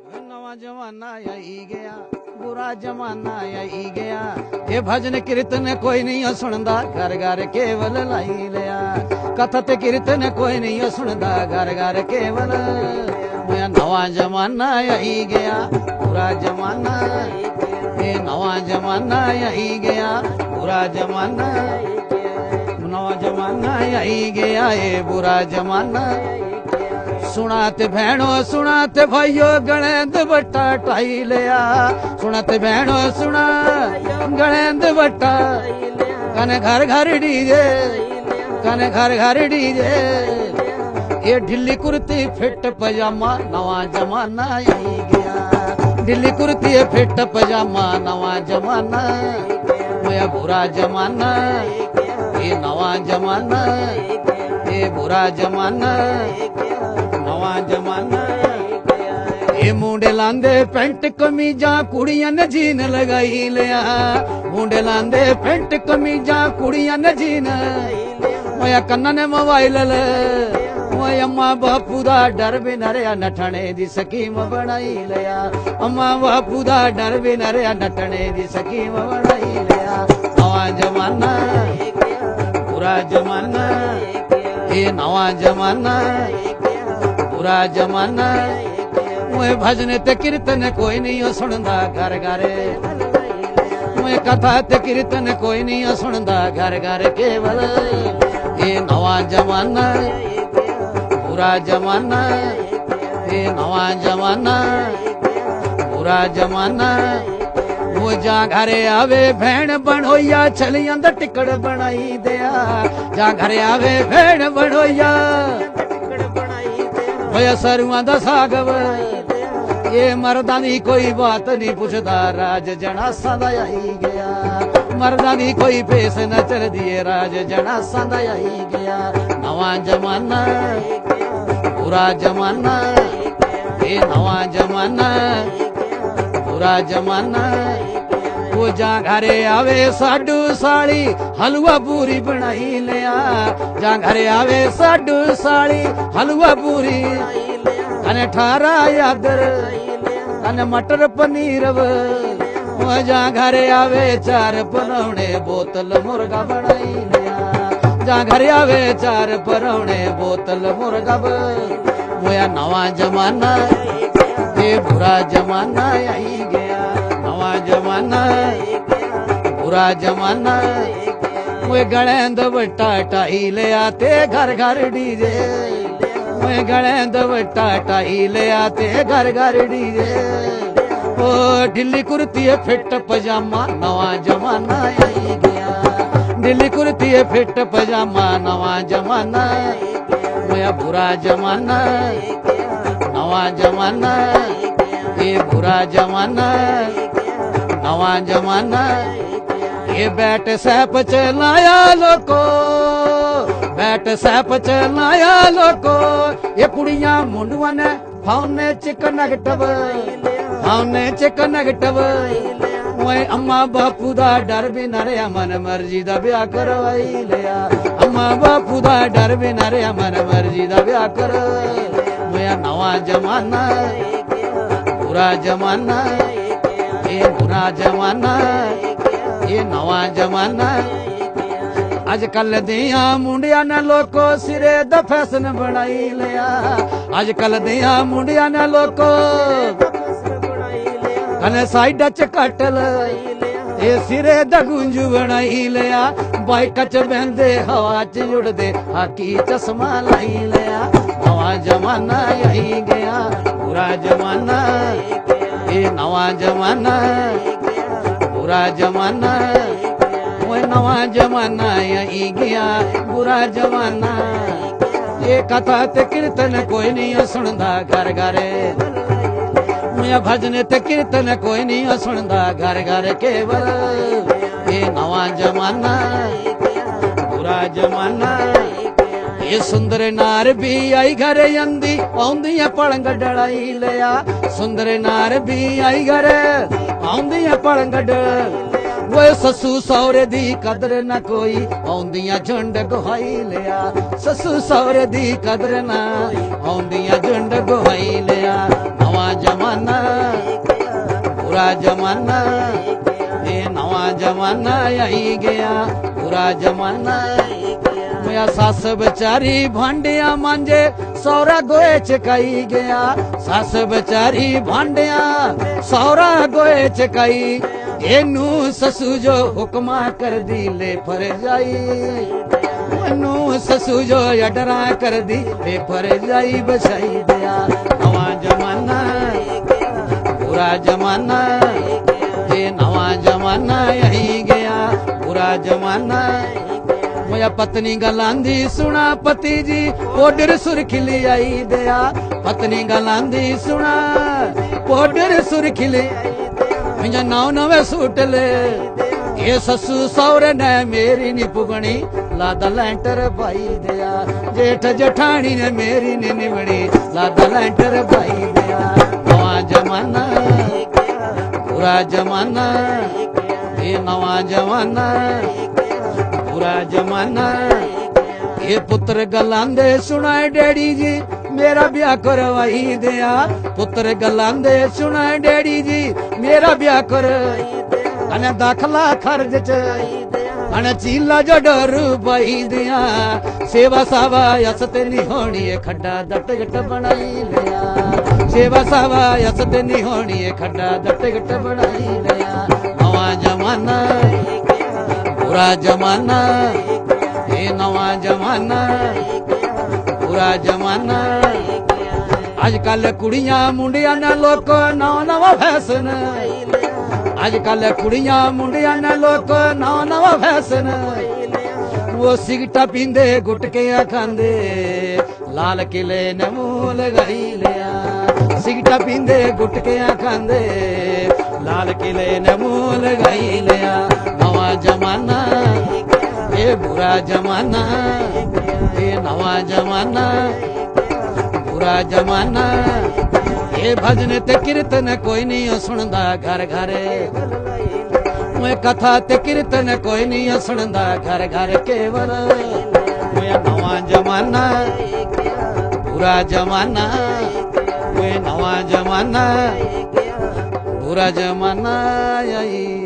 नवा जमाना आई गया, बुरा जमाना आई गया। ये भजन कीर्तन कोई नहीं सुनदा, घर घर केवल लाई लिया। कथत कीर्तन कोई नहीं सुनदा, घर घर केवल। नवा जमाना आई गया, बुरा जमाना। ये नवा जमाना आई गया, बुरा जमाना। नवा जमाना आई गया, ये बुरा जमाना। सुनाते भैणो सुनाते भाइयों, गणेंद बट्टा टाई लिया। सुनाते भैणो सुना गणेंद बट्टा। कने घर घर डीजे, कने घर घर डीजे। ये ढिल्ली कुर्ती फिट पजामा, नवा जमाना आई गया। ढिल्ली कुर्ती फिट पजामा, नवा जमाना। मोया बुरा जमाना, ये नवा जमाना। ये बुरा जमाना, नवा जमाना। ये मुंडे लांदे पेंट कमीजा, कुड़ियां ने जीन लगाई लिया। मुंडे लांदे पेंट कमीजा, कुड़ियां ने जीन। मोया कन्ना ने मोबाइल ले। मोया अम्मा बापू दा डर भी न रहा, नठने दी स्कीम बनाई लिया। अम्मा बापू दा डर भी न रहा, नठने दी स्कीम बनाई लिया। नवा जमाना, बुरा जमाना। ये नवा जमाना, बुरा जमाना। मोए भजन ते कीर्तन कोई नहीं सुनदा, घर घर। मोए कथा ते कीर्तन कोई नहीं सुनदा, घर घर केवल। ये नवा जमाना, बुरा जमाना। ये नवा जमाना, बुरा जमाना। वो जा घरे आवे भैन बनोया, छलियां दा टिकड़ बनाई दिया। जा घरे आवे भैन बनोया, होया सरुआं दा सागव। ये मर्दां दी कोई बात नहीं पुछदा, राज जनासां दा आई गया। मर्दां दी कोई पेस न चलदी, राज जनासां दा आई गया। नवा जमाना, बुरा जमाना। ये नवा जमाना, बुरा जमाना। वो जा घरे आवे साडू साली, हलवा पूरी बनाई लिया। जा घरे आवे साडू साली, हलवा पूरी। कने ठारा यादर, कने मटर पनीर। वो जा घरे आवे चार परौणे, बोतल मुर्गा बनाई लिया। जा घरे आवे चार परौणे, बोतल मुर्गा। मोया नवा जमाना, ये बुरा जमाना आई गया। नवा जमाना, बुरा जमाना। मोए गणेंद बट्टा टाई लिया, ते घर घर डीजे। मोए गणेंद बट्टा टाई लिया, ते घर घर डीजे। ओ ढिल्ली कुर्ती फिट पजामा, नवा जमाना आई गया। ढिल्ली कुर्ती फिट पजामा, नवा जमाना। मोया बुरा जमाना, नवा जमाना। ये बुरा जमाना, नवा जमाना। ये बैट सैप चलाया लोको, बैट सैप चलाया लोको। ये कुड़ियां मुंडुआ ने फाउने चिक नेगेटिव, फाउने चिक नेगेटिव। मोए अम्मा बापू दा डर भी न रहा, मन मर्जी दा ब्याह करवाई लिया। अम्मा बापू दा डर भी न रहा, मन मर्जी दा ब्याह कर। मोया नवा जमाना, बुरा जमाना। ये बुरा जमाना, ये नवा जमाना। अजकल दिया मुंडिया ने लोको, सिरे दा फैशन बनाई लिया। अजकल दिया मुंडिया ने लोको, कने साइडा च कटल। ये सिरे दा गुंजू बनाई लिया। बाइक च बहंदे, हवा च उड़दे, हाकी चश्मा लाई लिया। नवा जमाना आई गया, बुरा जमाना। ये नवा जमाना, बुरा जमाना। वो नवा जमाना आई गया, बुरा जमाना। ये कथा ते कीर्तन कोई नहीं सुनदा, घर घर। मुया भजन ते कीर्तन कोई नहीं सुनदा, घर घर केवल। ये नवा जमाना, बुरा जमाना। ये सुंदर नार भी आई घर अंदी, आउंदियां पलंग डड़ाई लिया। सुंदर नार भी आई घर आउंदियां पलंग। वो ससू सौरे दी कदर न कोई, आउंदियां झुंड गुहाई लिया। ससू सौरे दी कदर न, आउंदियां झुंड गुहाई लिया। नवा जमाना, जमाना ये नवा जमाना आई गया बुरा जमाना मैं सस बेचारी भांडिया मांजे सौरा गोए चकाई गया सस बेचारी भांडिया सौरा गोए चकाई एनू ससू जो हुक्मा कर दी ले फर जाई नू ससू जो अडरा कर दी ले फर जाई बसाई दिया नवा जमाना बुरा जमाना ये नवा जमाना आई गया बुरा जमाना मोया पत्नी गलांदी सुना पति जी पोडर सुरखिली आई दिया पत्नी गलांदी सुना पोडर सुरखिली मुझे नौ नवे सूट ले ये ससू सौरे ने मेरी नी पुगनी लादा लैंटर भाई दिया जेठ जठानी ने मेरी नी निवड़ी लादा लैंटर भाई दिया नवा जमाना बुरा जमाना ये नवा जमाना बुरा जमाना ये पुत्र गलांदे सुनाए डैडी जी मेरा ब्याह करवाई दिया पुत्र गलांदे सुनाए डैडी जी मेरा ब्याह कर अने दाखला खर्च च अने चीला जो डर पाई दिया सेवा सावा यसते नहीं होनी है खड्डा दट गट बनाई लिया सेवा सावा यसते नहीं होनी है खड्डा दट गट बनाई लिया नवा जमाना बुरा जमाना ये नवा जमाना बुरा जमाना अजकल कुड़ियां मुंडियां ने लोक नवा नवा फैशन अजकल कुड़ियां मुंडियां ने लोक नवा नवा फैशन वो सिगटा पींदे गुटकियां खांदे लाल किले ने मुंह लगाई लिया सिगटा पींदे गुटकियां खांदे लाल किले ने मुंह लगाई लिया नवा जमाना ये बुरा जमाना ये नवा जमाना बुरा जमाना ये भजन ते कीर्तन कोई नहीं सुनदा घर घर मैं कथा ते कीर्तन कोई नहीं सुनदा घर घर केवल मैं नवा जमाना बुरा जमाना मैं नवा जमाना बुरा जमाना आई